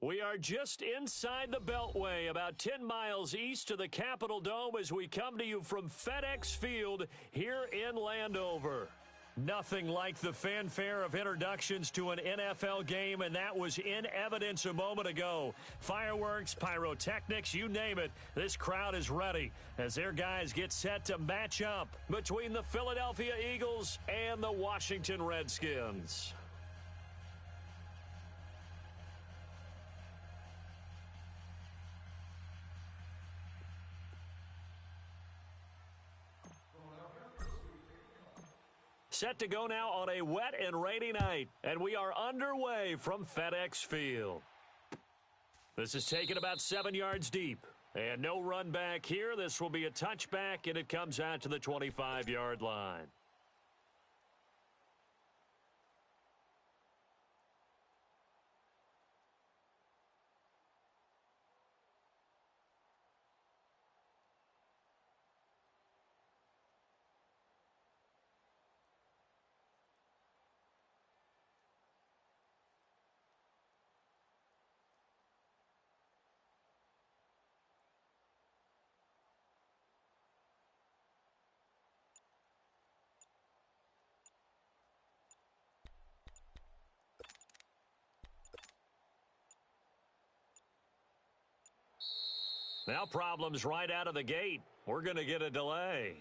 We are just inside the Beltway, about 10 miles east of the Capitol Dome as we come to you from FedEx Field here in Landover. Nothing like the fanfare of introductions to an NFL game, and that was in evidence a moment ago. Fireworks, pyrotechnics, you name it, this crowd is ready as their guys get set to match up between the Philadelphia Eagles and the Washington Redskins. Set to go now on a wet and rainy night, and we are underway from FedEx Field. This is taken about 7 yards deep, and no run back here. This will be a touchback, and it comes out to the 25-yard line. Now problems right out of the gate. We're going to get a delay.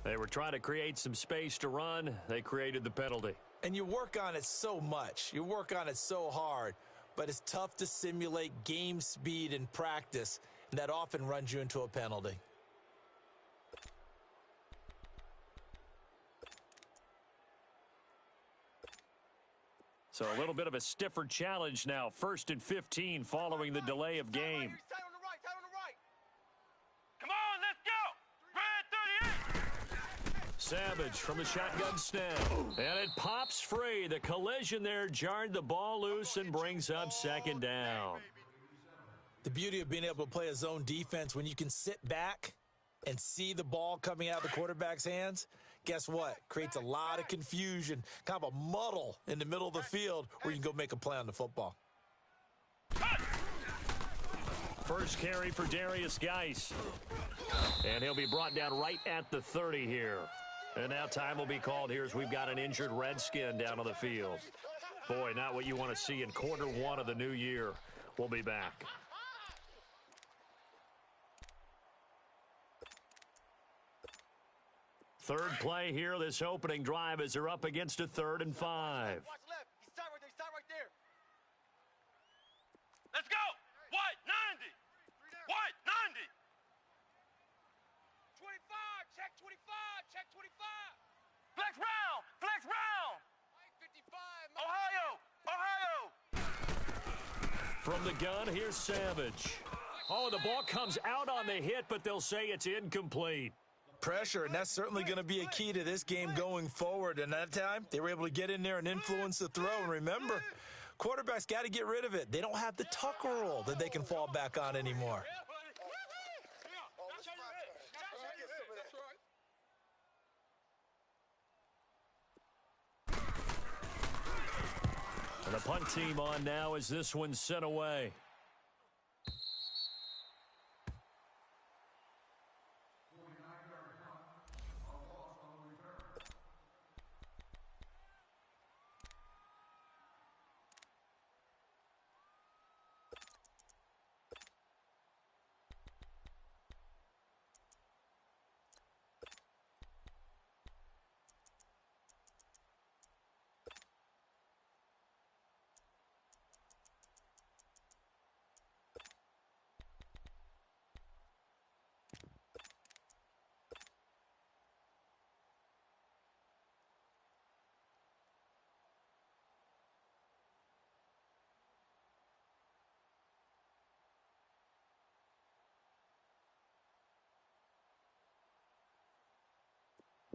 They were trying to create some space to run. They created the penalty. And you work on it so much. You work on it so hard. But it's tough to simulate game speed in practice. And that often runs you into a penalty. So a little bit of a stiffer challenge now. 1st and 15 following the delay of game. Come on, let's go. Red 38. Savage from the shotgun snap. And it pops free. The collision there jarred the ball loose and brings up 2nd down. The beauty of being able to play a zone defense when you can sit back and see the ball coming out of the quarterback's hands, guess what? Creates a lot of confusion, kind of a muddle in the middle of the field where you can go make a play on the football. First carry for Darius Geis. And he'll be brought down right at the 30 here. And now time will be called here as we've got an injured Redskin down on the field. Boy, not what you want to see in quarter one of the new year. We'll be back. Third play here, this opening drive as they're up against a 3rd and 5. Watch left. He's tied right there. He's tied right there. Let's go. What? 90. What? 90. 25. Check 25. Check 25. Flex round. Flex round. 55. Ohio. Ohio. From the gun, here's Savage. Oh, the ball comes out on the hit, but they'll say it's incomplete. Pressure, and that's certainly going to be a key to this game going forward. And that time, they were able to get in there and influence the throw. And remember, quarterbacks got to get rid of it. They don't have the Tucker rule that they can fall back on anymore. And the punt team on now as this one's sent away.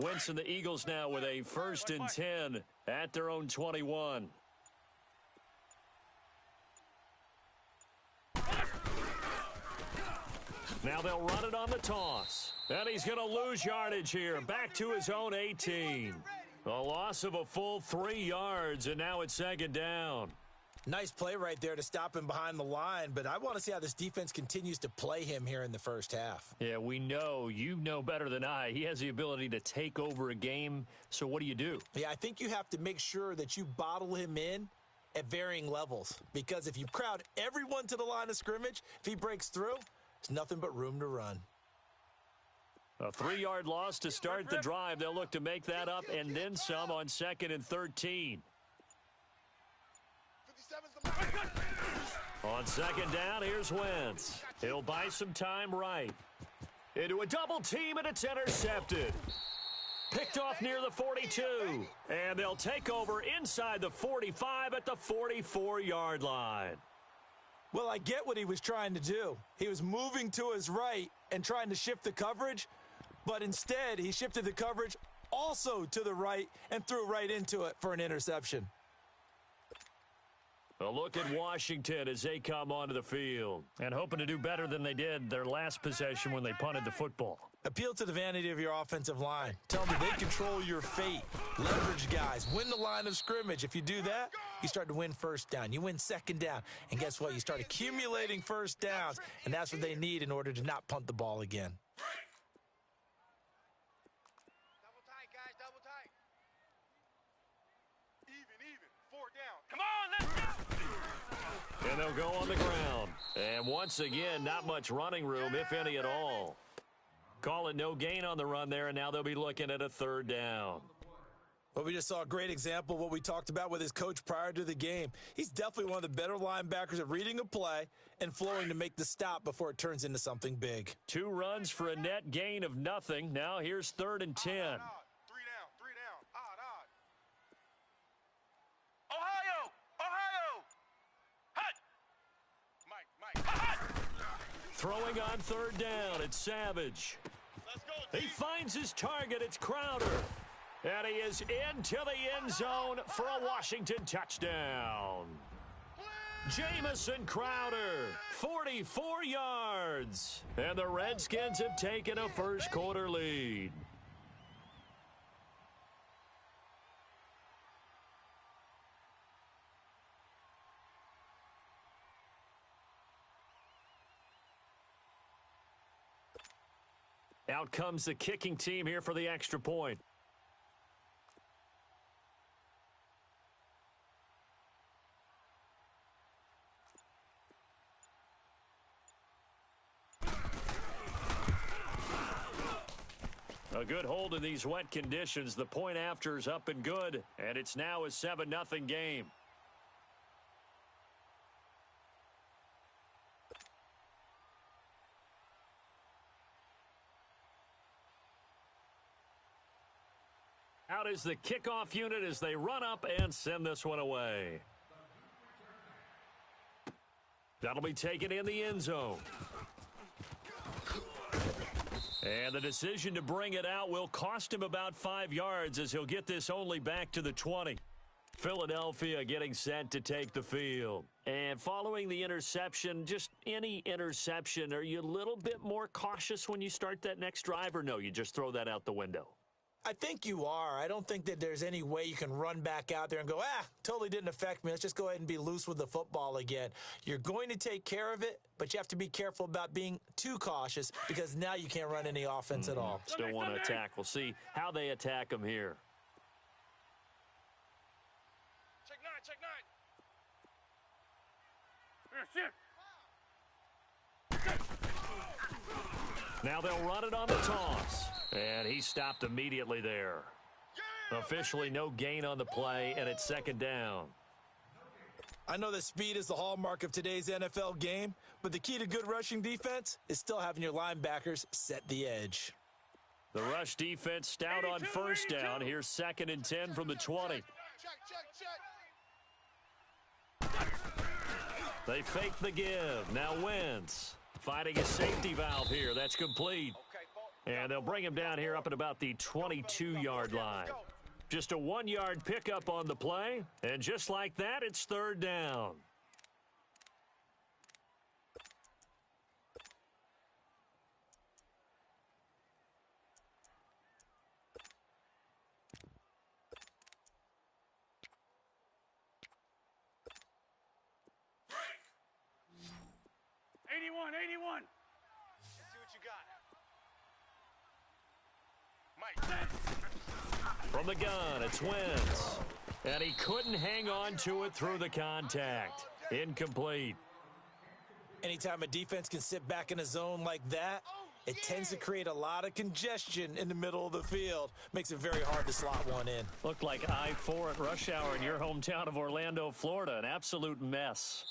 Wentz and the Eagles now with a 1st and 10 at their own 21. Now they'll run it on the toss. And he's going to lose yardage here. Back to his own 18. A loss of a full 3 yards, and now it's 2nd down. Nice play right there to stop him behind the line, but I want to see how this defense continues to play him here in the first half. Yeah, we know. You know better than I. He has the ability to take over a game, so what do you do? Yeah, I think you have to make sure that you bottle him in at varying levels, because if you crowd everyone to the line of scrimmage, if he breaks through, there's nothing but room to run. A 3-yard loss to start the drive. They'll look to make that up and then some on 2nd and 13. On 2nd down, here's Wentz. He'll buy some time right. Into a double team, and it's intercepted. Picked off near the 42. And they'll take over inside the 45 at the 44-yard line. Well, I get what he was trying to do. He was moving to his right and trying to shift the coverage, but instead he shifted the coverage also to the right and threw right into it for an interception. A look at Washington as they come onto the field and hoping to do better than they did their last possession when they punted the football. Appeal to the vanity of your offensive line. Tell them they control your fate. Leverage guys. Win the line of scrimmage. If you do that, you start to win first down. You win second down. And guess what? You start accumulating first downs, and that's what they need in order to not punt the ball again. Double tight, guys, double tight. Even. 4 down. Come on, let's go. And they'll go on the ground. And once again, not much running room, if any at all. Call it no gain on the run there, and now they'll be looking at a 3rd down. Well, we just saw a great example of what we talked about with his coach prior to the game. He's definitely one of the better linebackers at reading a play and flowing to make the stop before it turns into something big. 2 runs for a net gain of nothing. Now here's 3rd and 10. 3 down. Odd. Ohio. Hut. Mike. Hut. Throwing on 3rd down, it's Savage. Let's go, He finds his target, it's Crowder. And he is into the end zone for a Washington touchdown. Jamison Crowder, 44 yards. And the Redskins have taken a first quarter lead. Out comes the kicking team here for the extra point. A good hold in these wet conditions. The point after is up and good, and it's now a 7-0 game. Out is the kickoff unit as they run up and send this one away. That'll be taken in the end zone. And the decision to bring it out will cost him about 5 yards as he'll get this only back to the 20. Philadelphia getting set to take the field. And following the interception, just any interception, are you a little bit more cautious when you start that next drive, or no, you just throw that out the window? I think you are. I don't think that there's any way you can run back out there and go, totally didn't affect me. Let's just go ahead and be loose with the football again. You're going to take care of it, but you have to be careful about being too cautious because now you can't run any offense at all. Still want to attack. We'll see how they attack them here. Check 9. Now they'll run it on the toss. And he stopped immediately there. Officially no gain on the play, and it's 2nd down. I know that speed is the hallmark of today's NFL game, but the key to good rushing defense is still having your linebackers set the edge. The rush defense stout on 1st down. Here's 2nd and 10 from the 20. They fake the give. Now Wentz finding a safety valve here. That's complete. And they'll bring him down here up at about the 22-yard line. Just a 1-yard pickup on the play. And just like that, it's 3rd down. 81, 81. Let's see what you got. Mike. From the gun, it's Wentz. And he couldn't hang on to it through the contact. Incomplete. Anytime a defense can sit back in a zone like that, it tends to create a lot of congestion in the middle of the field. Makes it very hard to slot one in. Looked like I-4 at rush hour in your hometown of Orlando, Florida. An absolute mess.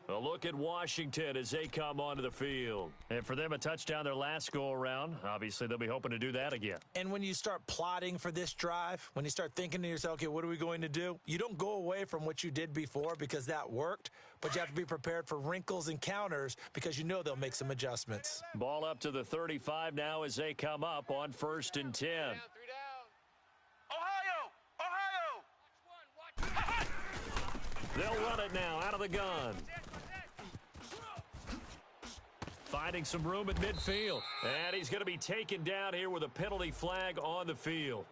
A look at Washington as they come onto the field. And for them, a touchdown their last go-around. Obviously, they'll be hoping to do that again. And when you start plotting for this drive, when you start thinking to yourself, okay, what are we going to do? You don't go away from what you did before because that worked, but you have to be prepared for wrinkles and counters because you know they'll make some adjustments. Ball up to the 35 now as they come up on 1st and 10. 3 down. Ohio! They'll run it now out of the gun. Finding some room at midfield. And he's going to be taken down here with a penalty flag on the field.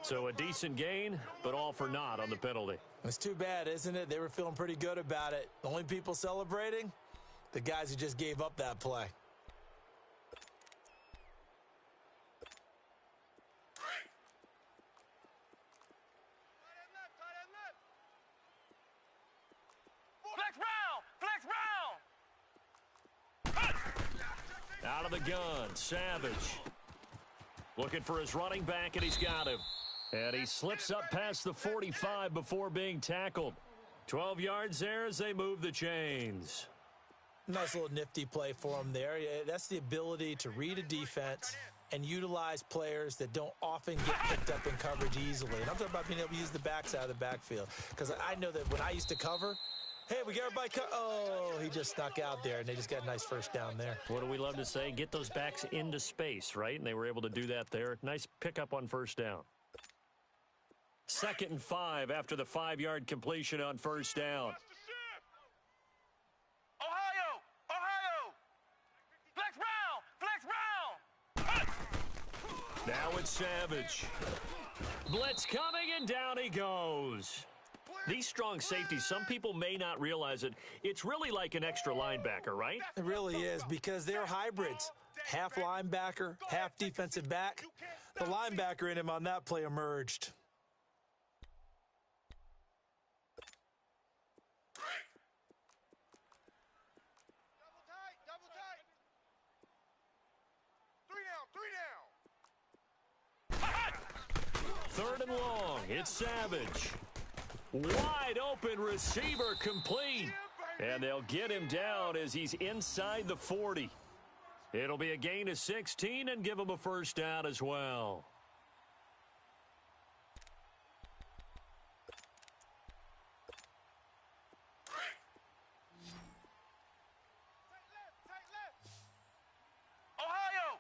So a decent gain, but all for naught on the penalty. It's too bad, isn't it? They were feeling pretty good about it. The only people celebrating, the guys who just gave up that play. Out of the gun, Savage. Looking for his running back, and he's got him. And he slips up past the 45 before being tackled. 12 yards there as they move the chains. Nice little nifty play for him there. Yeah, that's the ability to read a defense and utilize players that don't often get picked up in coverage easily. And I'm talking about being able to use the backside of the backfield. Because I know that when I used to cover, hey, we got everybody oh, he just snuck out there, and they just got a nice first down there. What do we love to say? Get those backs into space, right? And they were able to do that there. Nice pickup on first down. 2nd and 5 after the 5-yard completion on first down. Ohio! Flex round! Now it's Savage. Blitz coming, and down he goes. These strong safeties, some people may not realize it. It's really like an extra linebacker, right? It really is, because they're hybrids. Half linebacker, half defensive back. The linebacker in him on that play emerged. Double tight. 3 down. 3rd and long. It's Savage. Wide open receiver complete. And they'll get him down as he's inside the 40. It'll be a gain of 16 and give him a first down as well. Ohio!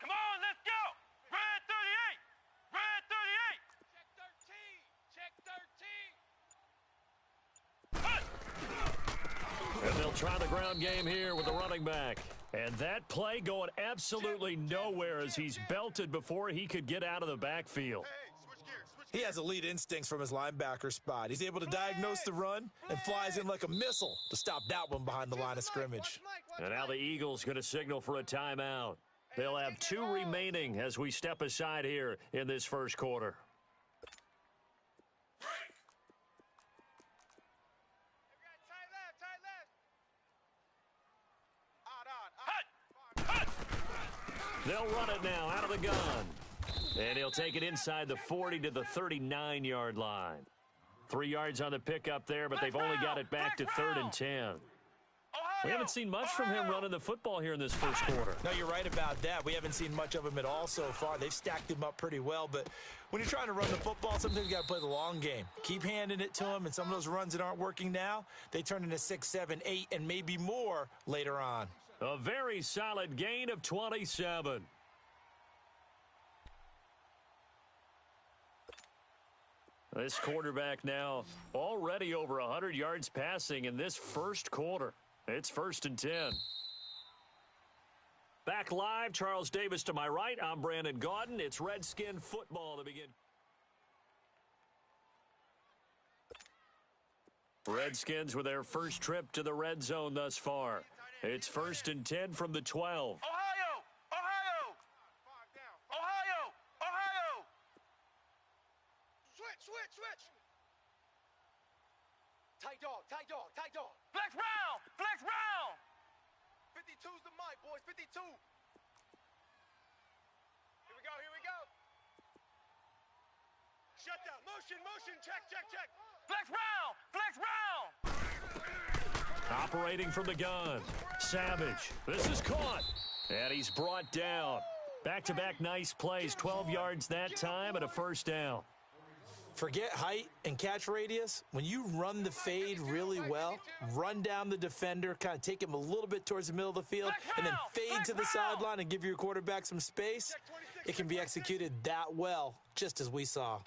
Come on, let's go! Red 38! And they'll try the ground game here with the running back. And that play going absolutely nowhere as he's belted before he could get out of the backfield. He has elite instincts from his linebacker spot. He's able to diagnose the run and flies in like a missile to stop that one behind the line of scrimmage. And now the Eagles going to signal for a timeout. They'll have 2 remaining as we step aside here in this first quarter. They'll run it now out of the gun. And he'll take it inside the 40 to the 39-yard line. 3 yards on the pickup there, but they've only got it back to 3rd and 10. We haven't seen much from him running the football here in this first quarter. No, you're right about that. We haven't seen much of him at all so far. They've stacked him up pretty well, but when you're trying to run the football, sometimes you got to play the long game. Keep handing it to him, and some of those runs that aren't working now, they turn into 6, 7, 8, and maybe more later on. A very solid gain of 27. This quarterback now already over 100 yards passing in this first quarter. It's 1st and 10. Back live, Charles Davis to my right. I'm Brandon Gaudin. It's Redskin football to begin. Redskins with their first trip to the red zone thus far. It's 1st and 10 from the 12. Ohio! Ohio! Ohio! Ohio! Switch! Tight dog. Flex round! 52's the mic, boys, 52. Here we go. Shut down, motion, check. Flex round! Operating from the gun. Savage. This is caught. And he's brought down. Back-to-back nice plays. 12 yards that time and a first down. Forget height and catch radius. When you run the fade really well, run down the defender, kind of take him a little bit towards the middle of the field, and then fade to the sideline and give your quarterback some space, it can be executed that well, just as we saw.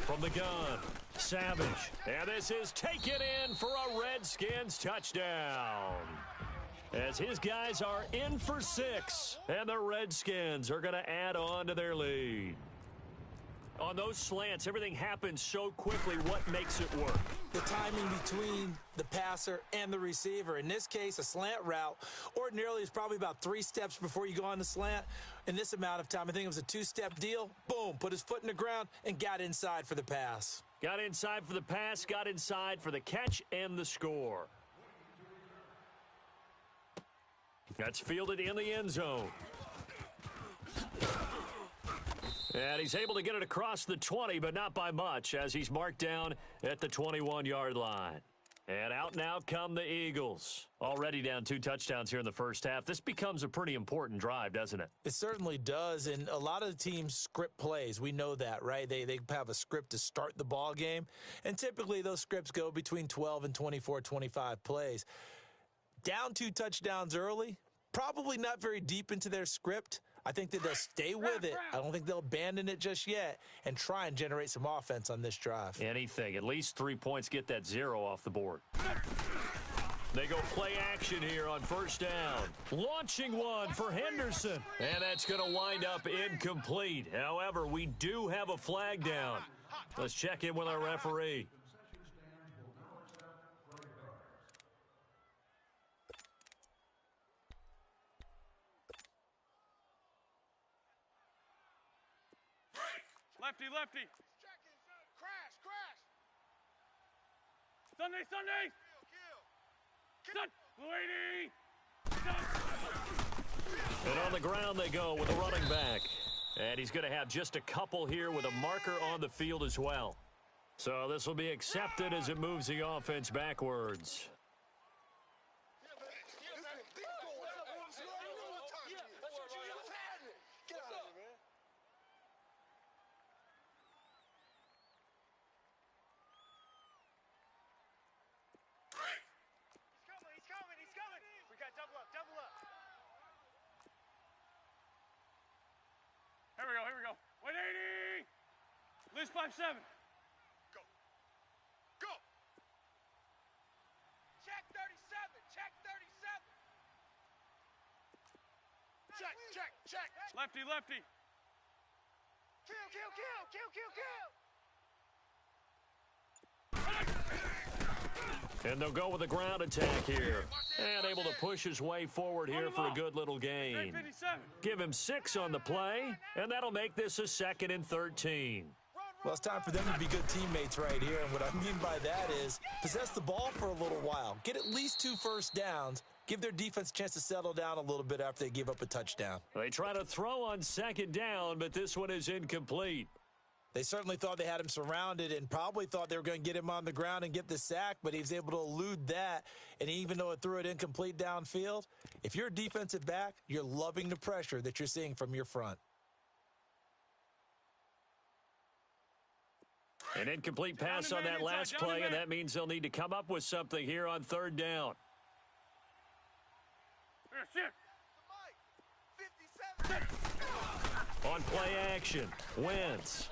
From the gun, Savage. And this is taken in for a Redskins touchdown. As his guys are in for 6, and the Redskins are going to add on to their lead. On those slants, everything happens so quickly. What makes it work? The timing between the passer and the receiver. In this case, a slant route ordinarily is probably about 3 steps before you go on the slant. In this amount of time, I think it was a 2-step deal. Boom, put his foot in the ground and got inside for the pass. Got inside for the pass, got inside for the catch and the score. That's fielded in the end zone. And he's able to get it across the 20, but not by much, as he's marked down at the 21-yard line. And out now come the Eagles. Already down 2 touchdowns here in the first half. This becomes a pretty important drive, doesn't it? It certainly does, and a lot of the teams script plays. We know that, right? They have a script to start the ball game, and typically those scripts go between 12 and 24, 25 plays. Down 2 touchdowns early, probably not very deep into their script. I think that they'll stay with it. I don't think they'll abandon it just yet and try and generate some offense on this drive. Anything. At least 3 points, get that 0 off the board. They go play action here on first down. Launching one for Henderson. And that's going to wind up incomplete. However, we do have a flag down. Let's check in with our referee. Lefty. Crash. Sunday. And on the ground they go with a running back. And he's going to have just a couple here with a marker on the field as well. So this will be accepted as it moves the offense backwards. Here we go. 180. List 5-7. Go. Check 37. Check. Lefty. Kill. And they'll go with a ground attack here. And able to push his way forward here for a good little gain. Give him 6 on the play, and that'll make this a 2nd and 13. Well, it's time for them to be good teammates right here. And what I mean by that is possess the ball for a little while. Get at least 2 first downs. Give their defense a chance to settle down a little bit after they give up a touchdown. They try to throw on 2nd down, but this one is incomplete. They certainly thought they had him surrounded and probably thought they were going to get him on the ground and get the sack, but he was able to elude that. And even though it threw it incomplete downfield, if you're a defensive back, you're loving the pressure that you're seeing from your front. An incomplete pass on that last play, and that means they'll need to come up with something here on 3rd down. On play action, Wentz.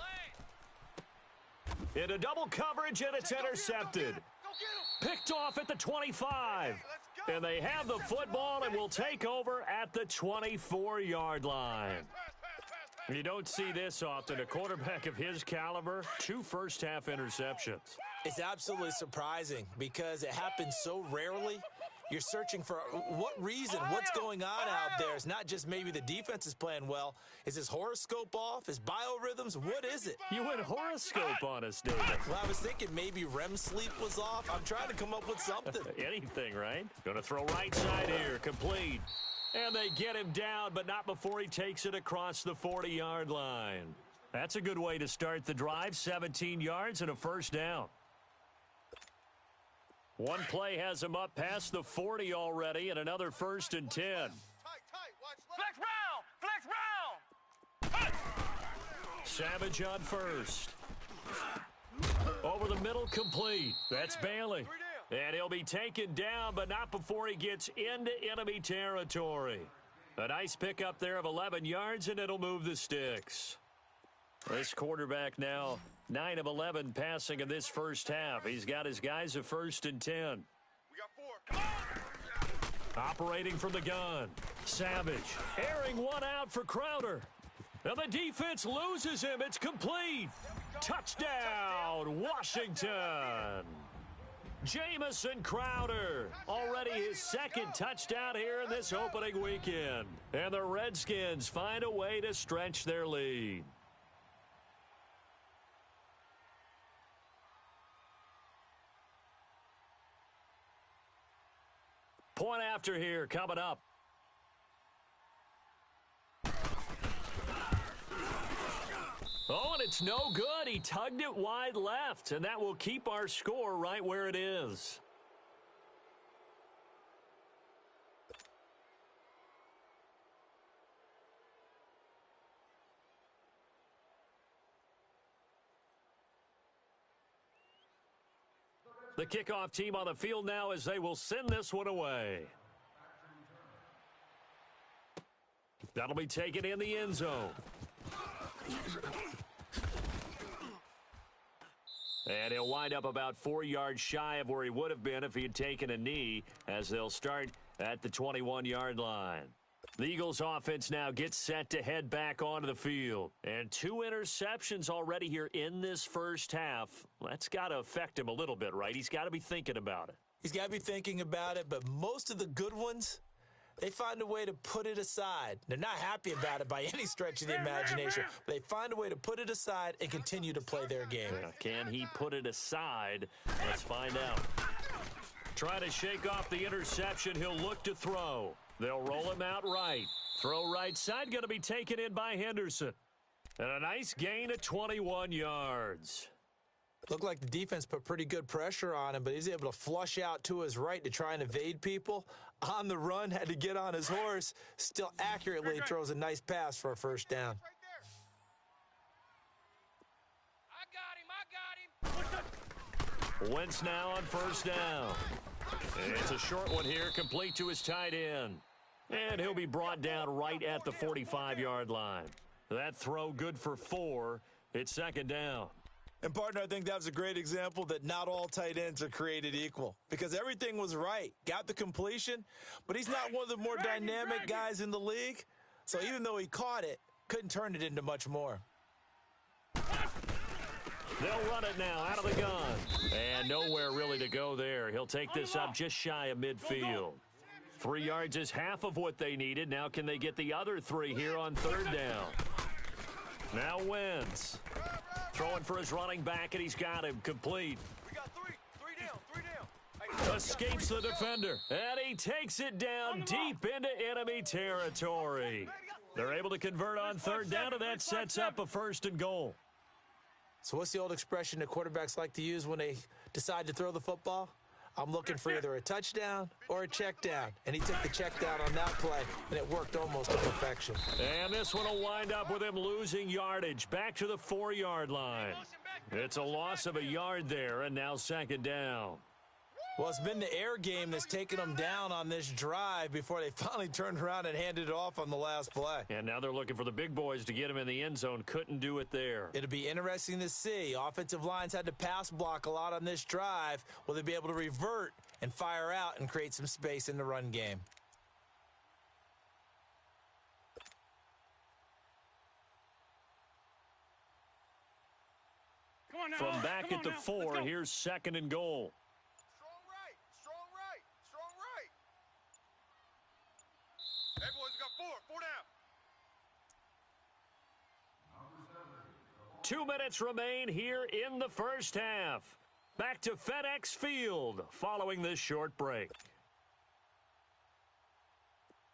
Into double coverage, and it's intercepted. Picked off at the 25. And they have the football and will take over at the 24-yard line. You don't see this often. A quarterback of his caliber, 2 first-half interceptions. It's absolutely surprising because it happens so rarely. You're searching for what reason, what's going on out there. It's not just maybe the defense is playing well. Is his horoscope off? His biorhythms? What is it? You went horoscope on us, David. Well, I was thinking maybe REM sleep was off. I'm trying to come up with something. Anything, right? Going to throw right side here, complete. And they get him down, but not before he takes it across the 40-yard line. That's a good way to start the drive, 17 yards and a first down. One play has him up past the 40 already, and another 1st and 10. Tight, watch flex round. Savage on first. Over the middle, complete. That's Bailey. And he'll be taken down, but not before he gets into enemy territory. A nice pickup there of 11 yards, and it'll move the sticks. This quarterback now 9 of 11 passing in this first half. He's got his guys a 1st and 10. We got 4. Come on. Operating from the gun. Savage airing one out for Crowder. And the defense loses him. It's complete. Touchdown, Washington. Jamison Crowder, already his 2nd touchdown here in this opening weekend. And the Redskins find a way to stretch their lead. Point after here coming up. Oh, and it's no good. He tugged it wide left, and that will keep our score right where it is. The kickoff team on the field now as they will send this one away. That'll be taken in the end zone. And he'll wind up about 4 yards shy of where he would have been if he had taken a knee, as they'll start at the 21-yard line. The Eagles offense now gets set to head back onto the field. And 2 interceptions already here in this first half. That's got to affect him a little bit, right? He's got to be thinking about it. He's got to be thinking about it, but most of the good ones, they find a way to put it aside. They're not happy about it by any stretch of the imagination, but they find a way to put it aside and continue to play their game. Can he put it aside? Let's find out. Trying to shake off the interception. He'll look to throw. They'll roll him out right. Throw right side, going to be taken in by Henderson. And a nice gain of 21 yards. Looked like the defense put pretty good pressure on him, but he's able to flush out to his right to try and evade people. On the run, had to get on his horse. Still accurately throws a nice pass for a first down. I got him. Wentz now on first down. And it's a short one here, complete to his tight end. And he'll be brought down right at the 45-yard line. That throw good for 4. It's 2nd down. And, partner, I think that was a great example that not all tight ends are created equal because everything was right. Got the completion, but he's not one of the more dynamic guys in the league. So even though he caught it, couldn't turn it into much more. They'll run it now out of the gun. And nowhere really to go there. He'll take this up just shy of midfield. 3 yards is half of what they needed. Now can they get the other 3 here on 3rd down? Now Wentz. Throwing for his running back, and he's got him complete. We got 3. 3 down. Escapes the defender, and he takes it down deep into enemy territory. They're able to convert on 3rd down, and that sets up a 1st and goal. So what's the old expression that quarterbacks like to use when they decide to throw the football? I'm looking for either a touchdown or a check down. And he took the check down on that play, and it worked almost to perfection. And this one will wind up with him losing yardage back to the 4-yard line. It's a loss of a yard there, and now 2nd down. Well, it's been the air game that's taken them down on this drive before they finally turned around and handed it off on the last play. And now they're looking for the big boys to get him in the end zone. Couldn't do it there. It'll be interesting to see. Offensive lines had to pass block a lot on this drive. Will they be able to revert and fire out and create some space in the run game? Come on From back at the 4, here's 2nd and goal. Strong right. Strong right. Strong right. Hey, boys, we got 4. 4 down. 2 minutes remain here in the first half. Back to FedEx Field following this short break.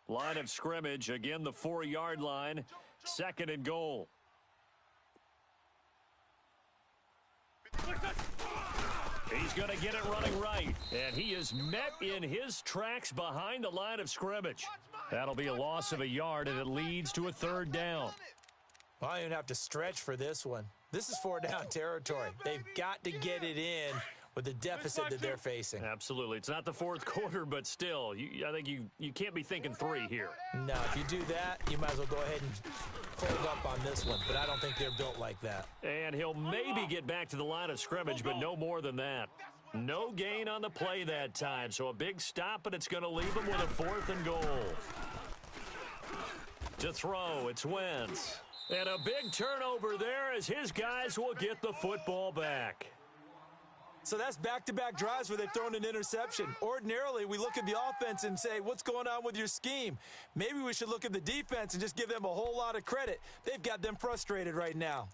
Line of scrimmage, again the 4-yard line, 2nd and goal. He's going to get it running right, and he is met in his tracks behind the line of scrimmage. That'll be a loss of a yard, and it leads to a 3rd down. Well, I don't even have to stretch for this one. This is 4-down territory. They've got to get it in with the deficit that they're facing. Absolutely. It's not the 4th quarter, but still, I think you can't be thinking 3 here. No, if you do that, you might as well go ahead and fold up on this one, but I don't think they're built like that. And he'll maybe get back to the line of scrimmage, but no more than that. No gain on the play that time, so a big stop, and it's going to leave him with a 4th and goal. To throw, it's Wentz. And a big turnover there as his guys will get the football back. So that's back-to-back drives where they've thrown an interception. Ordinarily, we look at the offense and say, what's going on with your scheme? Maybe we should look at the defense and just give them a whole lot of credit. They've got them frustrated right now.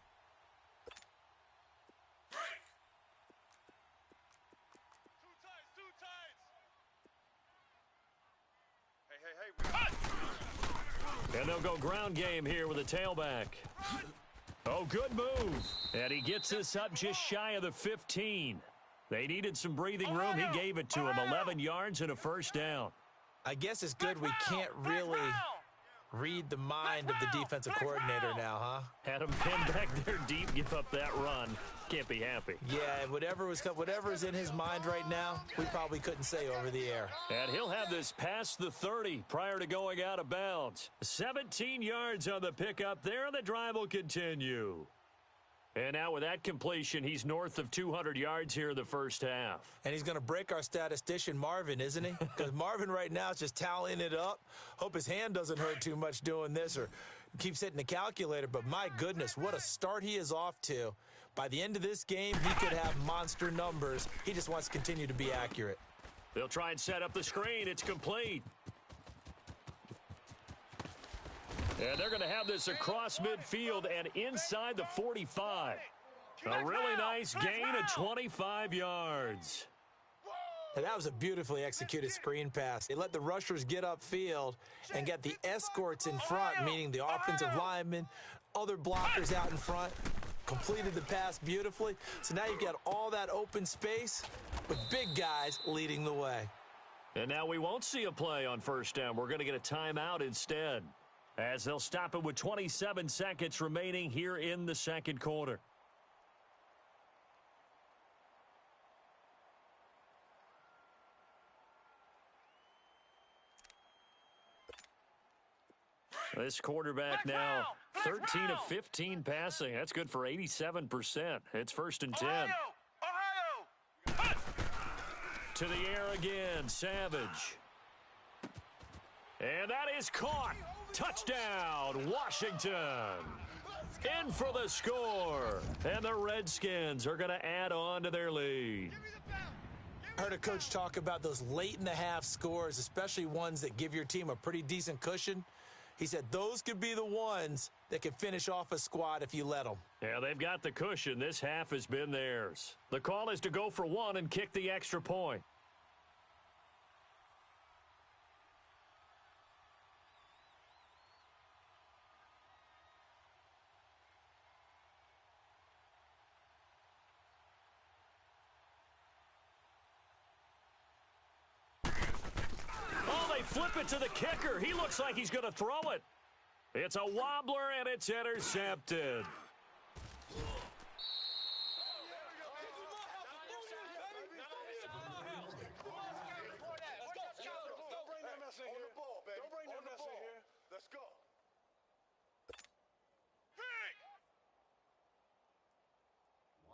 Too tight. Hey. And they'll go ground game here with a tailback. Oh, good move. And he gets this up just shy of the 15. They needed some breathing room. He gave it to him. 11 yards and a 1st down. I guess it's good we can't really read the mind of the defensive coordinator now, huh? Had him pinned back there deep, give up that run. Can't be happy. Yeah, whatever is in his mind right now, we probably couldn't say over the air. And he'll have this past the 30 prior to going out of bounds. 17 yards on the pickup there, and the drive will continue. And now with that completion, he's north of 200 yards here in the first half. And he's going to break our statistician, Marvin, isn't he? Because Marvin right now is just tallying it up. Hope his hand doesn't hurt too much doing this or keeps hitting the calculator. But my goodness, what a start he is off to. By the end of this game, he could have monster numbers. He just wants to continue to be accurate. They'll try and set up the screen. It's complete. And they're going to have this across midfield and inside the 45. A really nice gain of 25 yards. And that was a beautifully executed screen pass. They let the rushers get upfield and get the escorts in front, meaning the offensive linemen, other blockers out in front. Completed the pass beautifully. So now you've got all that open space with big guys leading the way. And now we won't see a play on 1st down. We're going to get a timeout instead, as they'll stop it with 27 seconds remaining here in the 2nd quarter. This quarterback now 13 of 15 passing. That's good for 87%. It's 1st and 10. Ohio! To the air again, Savage. And that is caught. Touchdown, Washington. In for the score. And the Redskins are going to add on to their lead. I heard a coach talk about those late-in-the-half scores, especially ones that give your team a pretty decent cushion. He said those could be the ones that can finish off a squad if you let them. Yeah, they've got the cushion. This half has been theirs. The call is to go for 1 and kick the extra point. Flip it to the kicker. He looks like he's going to throw it. It's a wobbler, and it's intercepted.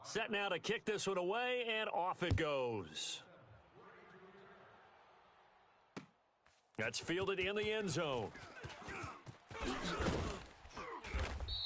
Set now to kick this one away, and off it goes. That's fielded in the end zone.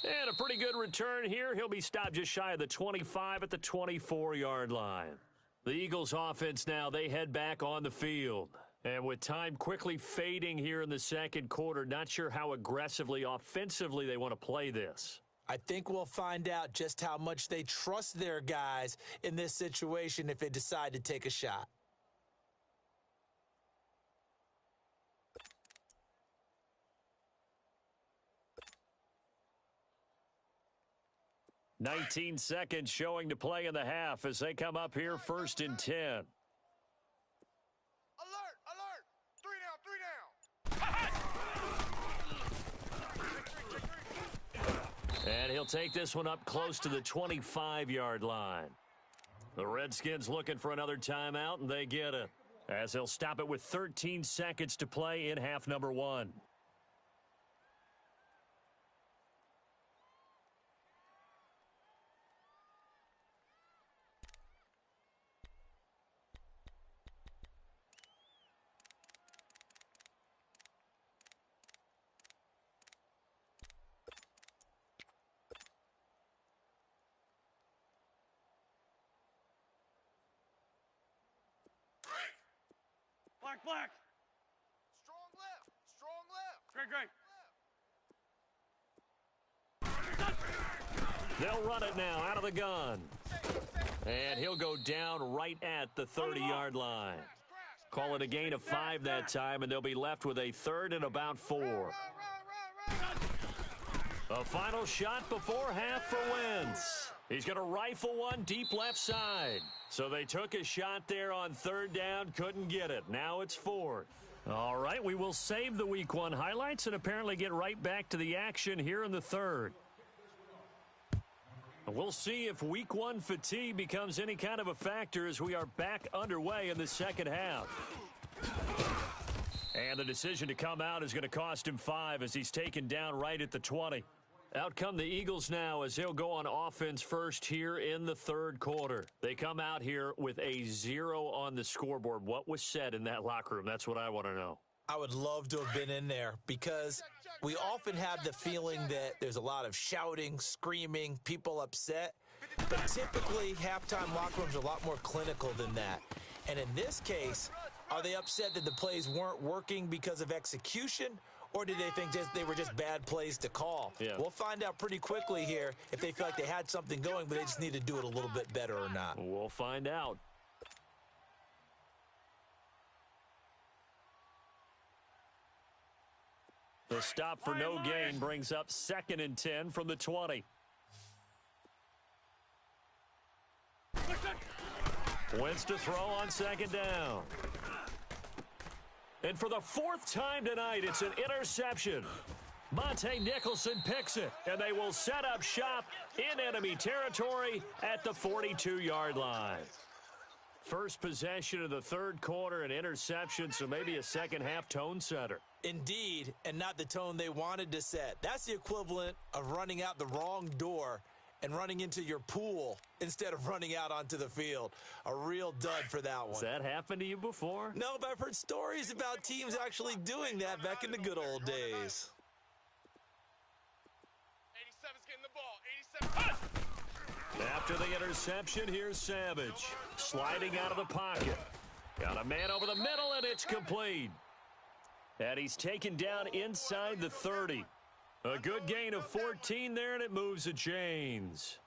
And a pretty good return here. He'll be stopped just shy of the 25 at the 24-yard line. The Eagles offense now, they head back on the field. And with time quickly fading here in the second quarter, not sure how aggressively, offensively they want to play this. I think we'll find out just how much they trust their guys in this situation if they decide to take a shot. "19 seconds showing to play in the half as they come up here 1st and 10. Alert! Alert! 3 down! And he'll take this one up close to the 25-yard line. The Redskins looking for another timeout, and they get it, as they'll stop it with 13 seconds to play in half number 1. Black. Strong left. Great. They'll run it now out of the gun. And he'll go down right at the 30-yard line. Call it a gain of 5 that time, and they'll be left with a 3rd and about 4. A final shot before half for Wentz. He's going to rifle one deep left side. So they took a shot there on 3rd down, couldn't get it. Now it's 4th. All right, we will save the Week 1 highlights and apparently get right back to the action here in the 3rd. We'll see if Week 1 fatigue becomes any kind of a factor as we are back underway in the second half. And the decision to come out is going to cost him 5 as he's taken down right at the 20. Out come the Eagles now as they'll go on offense first here in the 3rd quarter. They come out here with a 0 on the scoreboard. What was said in that locker room? That's what I want to know. I would love to have been in there because we often have the feeling that there's a lot of shouting, screaming, people upset. But typically, halftime locker rooms are a lot more clinical than that. And in this case, are they upset that the plays weren't working because of execution? Or did they think they were just bad plays to call? Yeah. We'll find out pretty quickly here if they feel like they had something going, but they just need to do it a little bit better or not. We'll find out. The stop for no gain brings up 2nd and 10 from the 20. Wentz to throw on 2nd down. And for the 4th time tonight, it's an interception. Monte Nicholson picks it, and they will set up shop in enemy territory at the 42-yard line. First possession of the 3rd quarter, an interception, so maybe a second-half tone setter. Indeed, and not the tone they wanted to set. That's the equivalent of running out the wrong door and running into your pool instead of running out onto the field. A real dud for that one. Has that happened to you before? No, but I've heard stories about teams actually doing that back in the good old days. 87's getting the ball. 87. After the interception, here's Savage. Sliding out of the pocket. Got a man over the middle, and it's complete. And he's taken down inside the 30. A good gain of 14 there, and it moves the chains.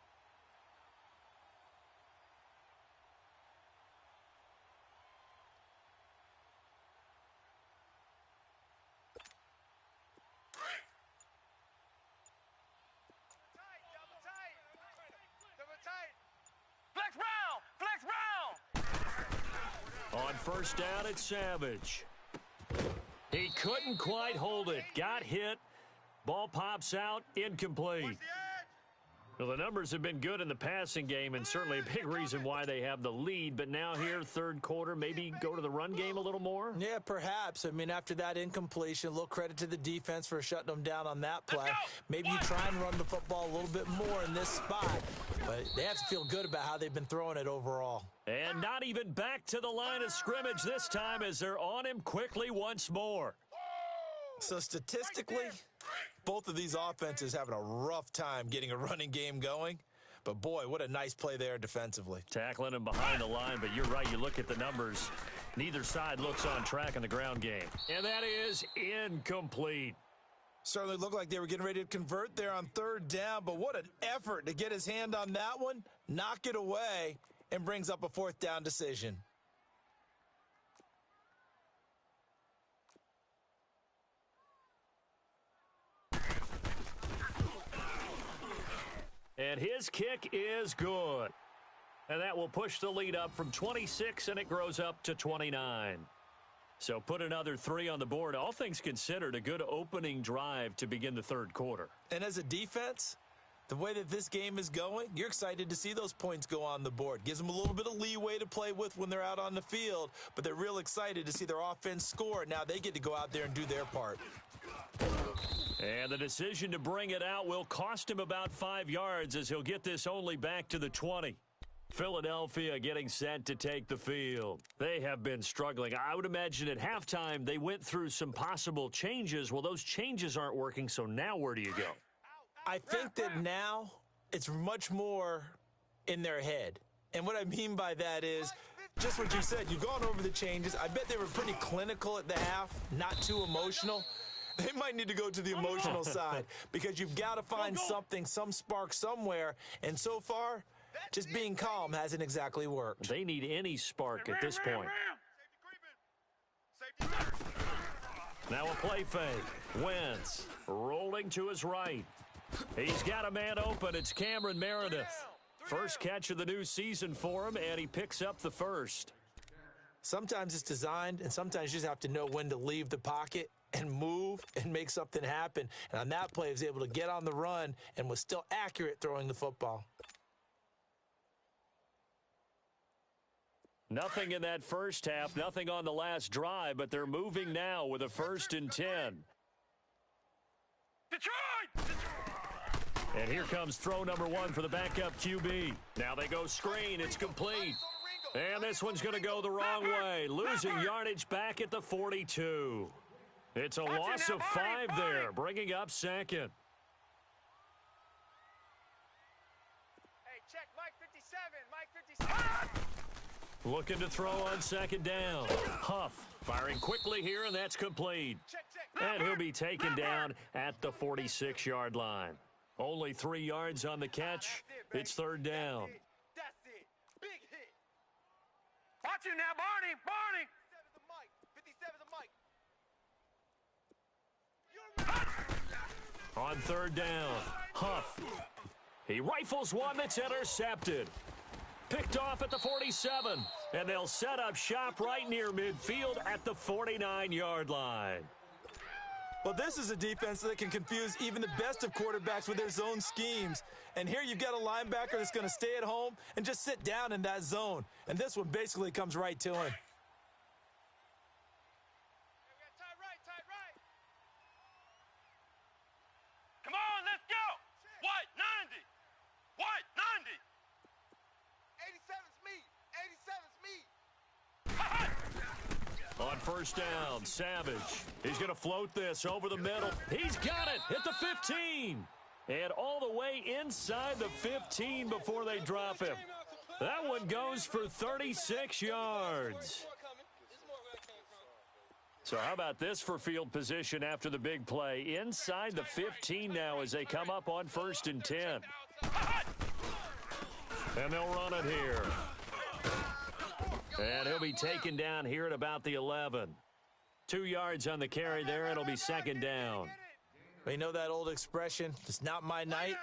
On 1st down, it's Savage. He couldn't quite hold it. Got hit. Ball pops out, incomplete. Well, the numbers have been good in the passing game, and certainly a big reason why they have the lead. But now here, 3rd quarter, maybe go to the run game a little more? Yeah, perhaps. I mean, after that incompletion, a little credit to the defense for shutting them down on that play. Maybe you try and run the football a little bit more in this spot. But they have to feel good about how they've been throwing it overall. And not even back to the line of scrimmage this time as they're on him quickly once more. So statistically, Both of these offenses having a rough time getting a running game going. But, boy, what a nice play there defensively. Tackling him behind the line, but you're right. You look at the numbers. Neither side looks on track in the ground game. And that is incomplete. Certainly looked like they were getting ready to convert there on third down, but what an effort to get his hand on that one, knock it away, and brings up a fourth down decision. And his kick is good. And that will push the lead up from 26, and it grows up to 29. So put another 3 on the board. All things considered, a good opening drive to begin the third quarter. And as a defense, the way that this game is going, you're excited to see those points go on the board. Gives them a little bit of leeway to play with when they're out on the field, but they're real excited to see their offense score. Now they get to go out there and do their part. And the decision to bring it out will cost him about 5 yards as he'll get this only back to the 20. Philadelphia getting set to take the field. They have been struggling. I would imagine at halftime they went through some possible changes. Well, those changes aren't working, so now where do you go? I think that now it's much more in their head. And what I mean by that is just what you said. You've gone over the changes. I bet they were pretty clinical at the half, not too emotional. They might need to go to the emotional side because you've got to find something, some spark somewhere. And so far, just being calm hasn't exactly worked. They need any spark at this point. Now a play fake. Wentz rolling to his right. He's got a man open. It's Cameron Meredith. First catch of the new season for him, and he picks up the first. Sometimes it's designed, and sometimes you just have to know when to leave the pocket and move and make something happen. And on that play, he was able to get on the run and was still accurate throwing the football. Nothing in that first half, nothing on the last drive, but they're moving now with a 1st and 10. Detroit! And here comes throw number 1 for the backup QB. Now they go screen. It's complete. And this one's going to go the wrong way. Losing yardage back at the 42. It's a loss of 5 there, bringing up second. Hey, check Mike 57. Mike 57. Looking to throw on second down. Huff firing quickly here, and that's complete. And he'll be taken down at the 46-yard line. Only 3 yards on the catch. It's third down. That's it. Big hit. Watch it now, Barney. Barney. 57 to Mike. 57 to Mike. On third down, Huff. He rifles one that's intercepted. Picked off at the 47, and they'll set up shop right near midfield at the 49-yard line. Well, this is a defense that can confuse even the best of quarterbacks with their zone schemes. And here you've got a linebacker that's going to stay at home and just sit down in that zone. And this one basically comes right to him. Tight right. Come on, let's go. White, 90. White, 90. 87's me. 87's me. On first down, Savage. He's going to float this over the middle. He's got it at the 15. And all the way inside the 15 before they drop him. That one goes for 36 yards. So how about this for field position after the big play? Inside the 15 now as they come up on 1st and 10. And they'll run it here. And he'll be taken down here at about the 11. 2 yards on the carry there. It'll be second down. Well, you know that old expression, it's not my night?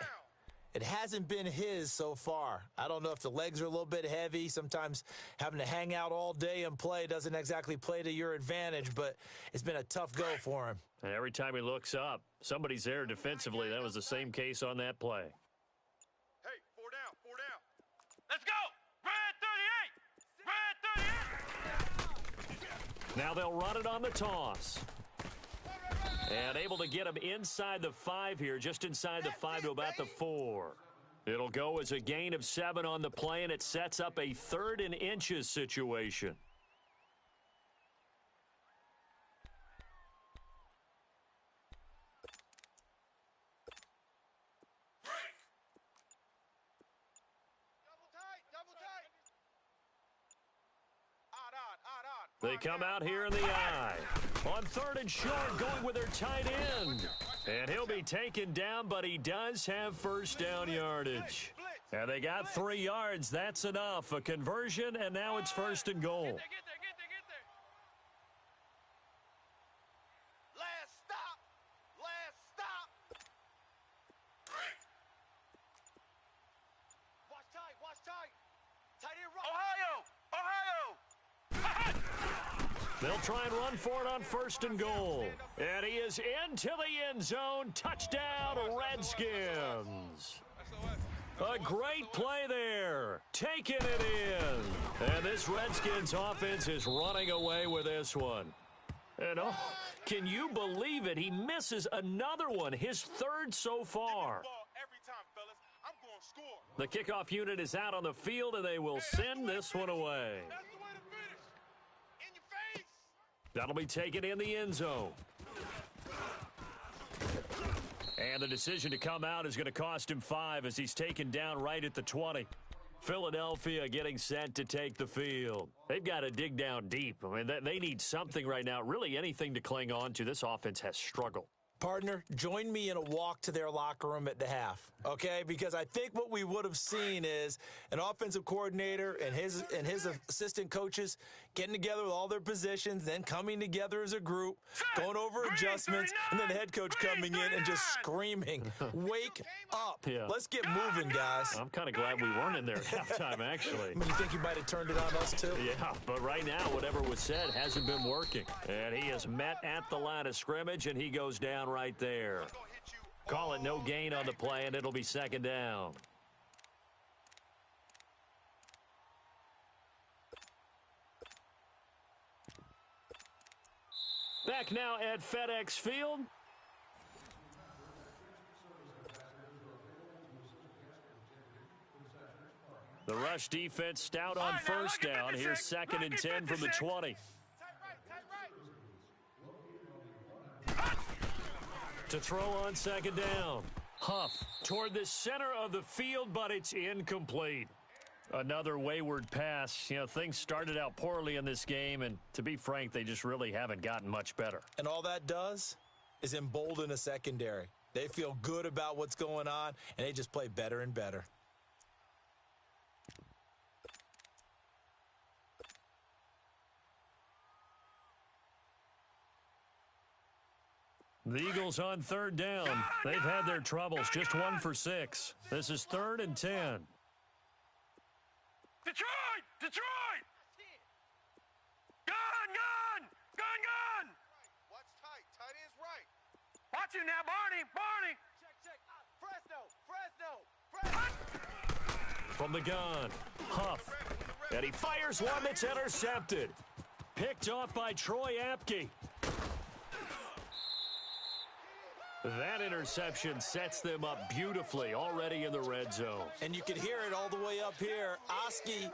It hasn't been his so far. I don't know if the legs are a little bit heavy. Sometimes having to hang out all day and play doesn't exactly play to your advantage, but it's been a tough go for him. And every time he looks up, somebody's there defensively. That was the same case on that play. Hey, 4 down. Let's go. Red 38. Now they'll run it on the toss. And able to get him inside the 5 here, just inside the 5 to about the 4. It'll go as a gain of 7 on the play, and it sets up a 3rd and inches situation. They come out here in the eye. On 3rd and short, going with their tight end. And he'll be taken down, but he does have first down yardage. And they got 3 yards. That's enough. A conversion, and now it's 1st and goal. Get there. Last stop. Watch tight. Tight end right. Ohio. They'll try and run for it on 1st and goal. And he is into the end zone. Touchdown, Redskins. A great play there. Taking it in. And this Redskins offense is running away with this one. And oh, can you believe it? He misses another one, his 3rd so far. The kickoff unit is out on the field, and they will send this one away. That'll be taken in the end zone. And the decision to come out is going to cost him 5 as he's taken down right at the 20. Philadelphia getting set to take the field. They've got to dig down deep. I mean, they need something right now, really anything to cling on to. This offense has struggled. Partner, join me in a walk to their locker room at the half, okay? Because I think what we would have seen is an offensive coordinator and his assistant coaches getting together with all their positions, then coming together as a group, going over adjustments, and then the head coach coming in and just screaming, "Wake up. Yeah. Let's get moving, guys." I'm kind of glad we weren't in there at halftime, actually. I mean, you think you might have turned it on us, too? Yeah, but right now, whatever was said hasn't been working. And he is met at the line of scrimmage, and he goes down right there. Call it no gain on the play, and it'll be 2nd down. Back now at FedEx Field. The rush defense stout on 1st down. Here's 2nd and 10 from the 20. To throw on 2nd down. Huff toward the center of the field, but it's incomplete. Another wayward pass. You know, things started out poorly in this game, and to be frank, they just really haven't gotten much better. And all that does is embolden a secondary. They feel good about what's going on, and they just play better and better. The Eagles on 3rd down. They've had their troubles, just 1 for 6. This is 3rd and 10. Detroit! Gun! Watch tight. Tight end's right. Watch you now, Barney. Check. Fresno. From the gun, Huff. And he fires one that's intercepted. Picked off by Troy Apke. That interception sets them up beautifully already in the red zone. And you can hear it all the way up here. Oski,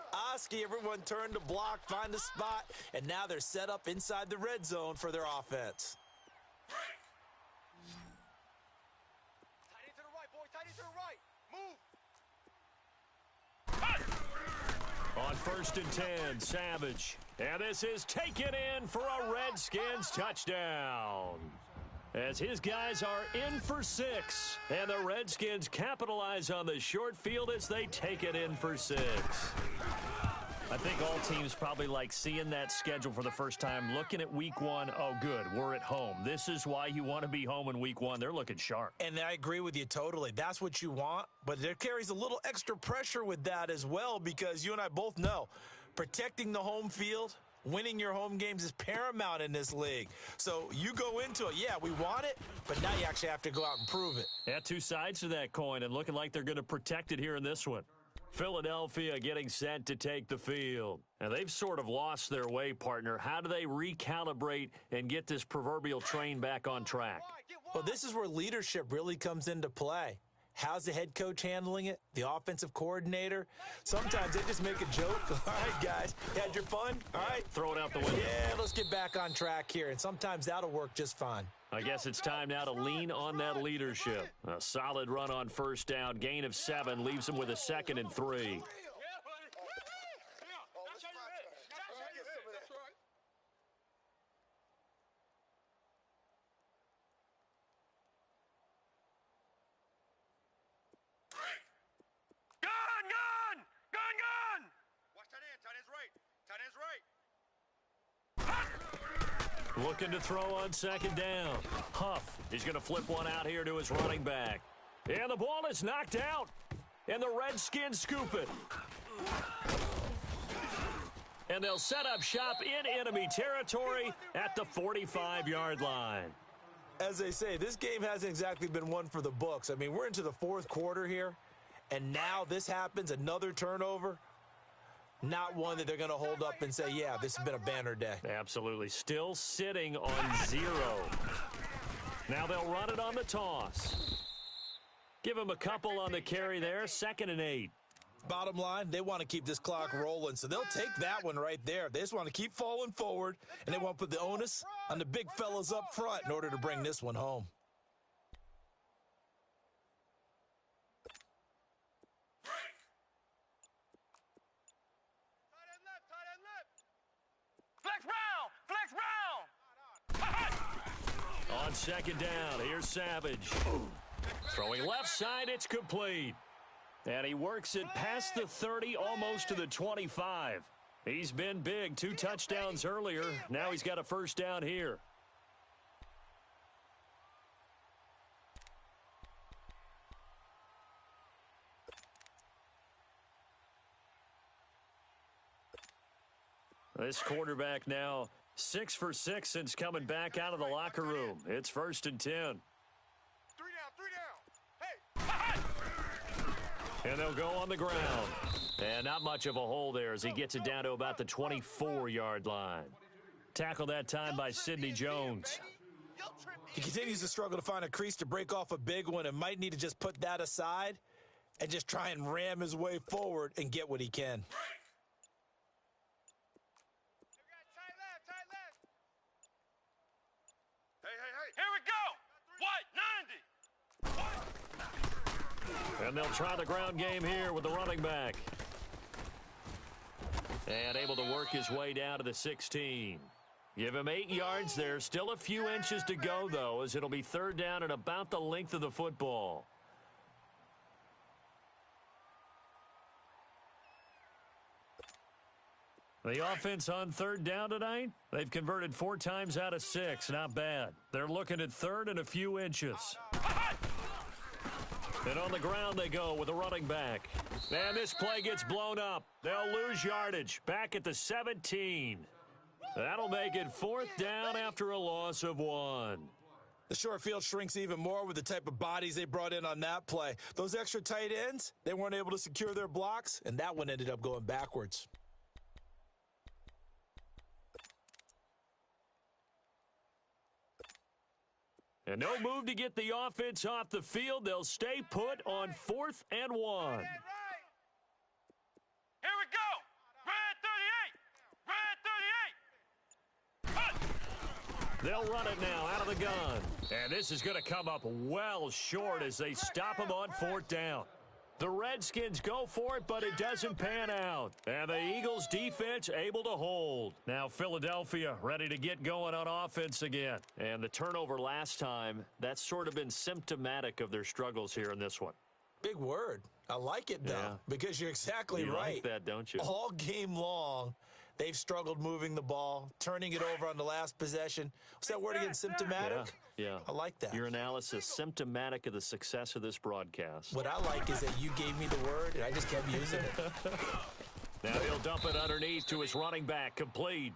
everyone turned to block, find a spot, and now they're set up inside the red zone for their offense. Tight end to the right, boy. Tight end to the right. Move. On 1st and 10, Savage. And this is taken in for a Redskins touchdown. As his guys are in for 6. And the Redskins capitalize on the short field as they take it in for 6. I think all teams probably like seeing that schedule for the first time, looking at week 1. Oh, good, we're at home. This is why you want to be home in week 1. They're looking sharp. And I agree with you totally. That's what you want. But there carries a little extra pressure with that as well, because you and I both know protecting the home field, winning your home games is paramount in this league. So you go into it, yeah, we want it, but now you actually have to go out and prove it. Yeah, 2 sides to that coin, and looking like they're going to protect it here in this one. Philadelphia getting set to take the field. And they've sort of lost their way, partner. How do they recalibrate and get this proverbial train back on track? Well, this is where leadership really comes into play. How's the head coach handling it? The offensive coordinator? Sometimes they just make a joke. All right, guys, you had your fun? All right. Throw it out the window. Yeah, let's get back on track here. And sometimes that'll work just fine. I guess it's time now to lean on that leadership. A solid run on 1st down. Gain of 7 leaves them with a 2nd and 3. Looking to throw on second down. Huff is going to flip one out here to his running back. And the ball is knocked out. And the Redskins scoop it. And they'll set up shop in enemy territory at the 45-yard line. As they say, this game hasn't exactly been one for the books. I mean, we're into the fourth quarter here, and now this happens, another turnover. Not one that they're going to hold up and say, yeah, this has been a banner day. Absolutely. Still sitting on 0. Now they'll run it on the toss. Give him a couple on the carry there. 2nd and 8. Bottom line, they want to keep this clock rolling, so they'll take that one right there. They just want to keep falling forward, and they want to put the onus on the big fellas up front in order to bring this one home. On second down, here's Savage. Throwing left side, it's complete. And he works it past the 30, almost to the 25. He's been big, 2 touchdowns earlier. Now he's got a first down here. This quarterback now 6 for 6 since coming back out of the locker room. It's 1st and 10. 3 down. Hey! And they'll go on the ground. And not much of a hole there as he gets it down to about the 24-yard line. Tackled that time by Sidney Jones. He continues to struggle to find a crease to break off a big one and might need to just put that aside and just try and ram his way forward and get what he can. Here we go! What? 90! And they'll try the ground game here with the running back. And able to work his way down to the 16. Give him 8 yards there. Still a few inches to go, though, as it'll be 3rd down and about the length of the football. The offense on 3rd down tonight, they've converted 4 times out of 6. Not bad. They're looking at 3rd and a few inches. And on the ground they go with a running back. And this play gets blown up. They'll lose yardage. Back at the 17. That'll make it 4th down after a loss of 1. The short field shrinks even more with the type of bodies they brought in on that play. Those extra tight ends, they weren't able to secure their blocks, and that one ended up going backwards. And no move to get the offense off the field. They'll stay put on 4th and 1. Here we go! Red 38! Red 38! They'll run it now out of the gun. And this is going to come up well short as they stop him on 4th down. The Redskins go for it, but it doesn't pan out. And the Eagles defense able to hold. Now Philadelphia ready to get going on offense again. And the turnover last time, that's sort of been symptomatic of their struggles here in this one. Big word. I like it, though, because you're exactly you right. Like that, don't you? All game long, they've struggled moving the ball, turning it over on the last possession. What's that word again, symptomatic? Yeah. I like that. Your analysis, symptomatic of the success of this broadcast. What I like is that you gave me the word, and I just kept using it. Now he'll dump it underneath to his running back, complete.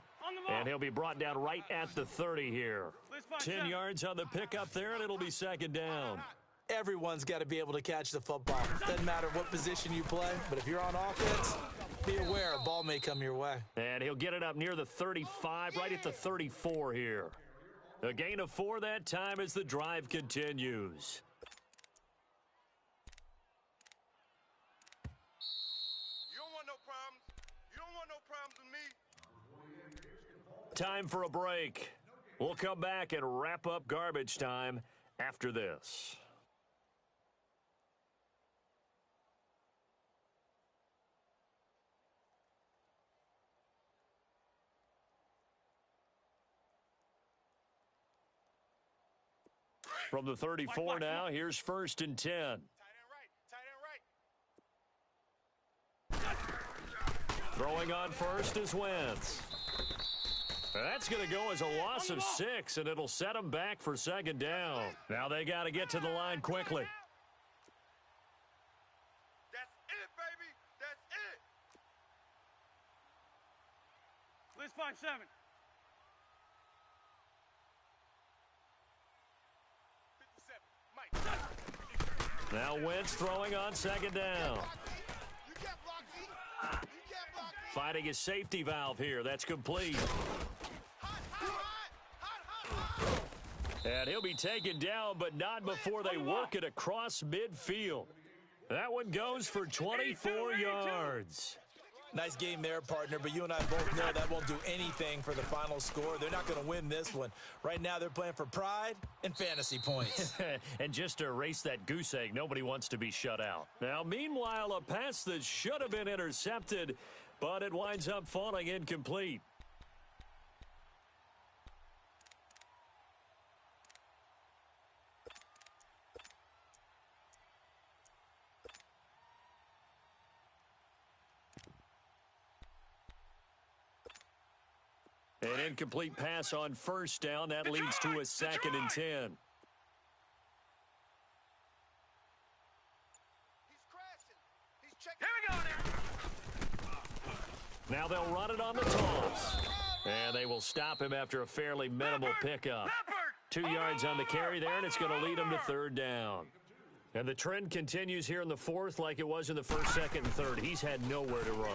And he'll be brought down right at the 30 here. 10 yards on the pickup there, and it'll be 2nd down. Everyone's got to be able to catch the football. Doesn't matter what position you play, but if you're on offense, be aware a ball may come your way. And he'll get it up near the 35, right at the 34 here. A gain of 4 that time as the drive continues. You don't want no problems. You don't want no problems with me. Time for a break. We'll come back and wrap up garbage time after this. From the 34 now, here's 1st and 10. Tight end right. Throwing on first is Wentz. That's going to go as a loss of 6, and it'll set them back for second down. Now they got to get to the line quickly. That's it, baby. That's it. Let's 5-7. 57. Mike. Now Wentz throwing on second down. You can't block me. You can't block me. Finding his safety valve here. That's complete. And he'll be taken down, but not before they work it across midfield. That one goes for 24 yards. Nice game there, partner, but you and I both know that won't do anything for the final score. They're not going to win this one. Right now, they're playing for pride and fantasy points. And just to erase that goose egg, nobody wants to be shut out. Now, meanwhile, a pass that should have been intercepted, but it winds up falling incomplete. An incomplete pass on first down. That leads to a 2nd and 10. He's crashing. He's checking. Here we go now. Now they'll run it on the toss. And they will stop him after a fairly minimal pickup. 2 yards on the carry there, and it's going to lead him to 3rd down. And the trend continues here in the 4th like it was in the 1st, 2nd, and 3rd. He's had nowhere to run.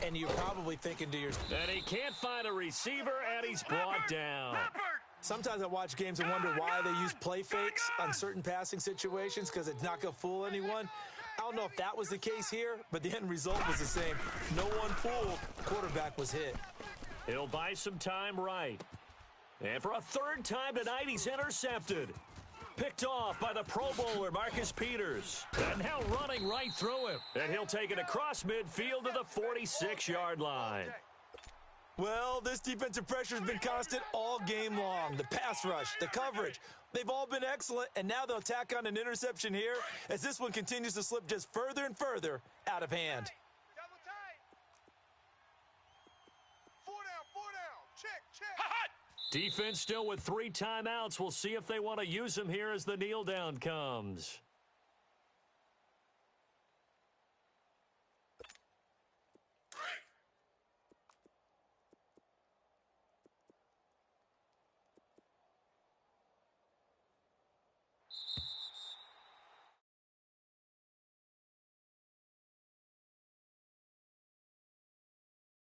And you're probably thinking to yourself, and he can't find a receiver, and he's brought down. sometimes I watch games and wonder why they use play fakes on certain passing situations because it's not going to fool anyone. I don't know if that was the case here, but the end result was the same. No one fooled. Quarterback was hit. He'll buy some time right. And for a 3rd time tonight, he's intercepted. Picked off by the Pro Bowler, Marcus Peters. And now running right through him. And he'll take it across midfield to the 46-yard line. Well, this defensive pressure has been constant all game long. The pass rush, the coverage, they've all been excellent, and now they'll tack on an interception here as this one continues to slip just further and further out of hand. Double tight. 4 down. Check. Defense still with 3 timeouts. We'll see if they want to use them here as the kneel down comes.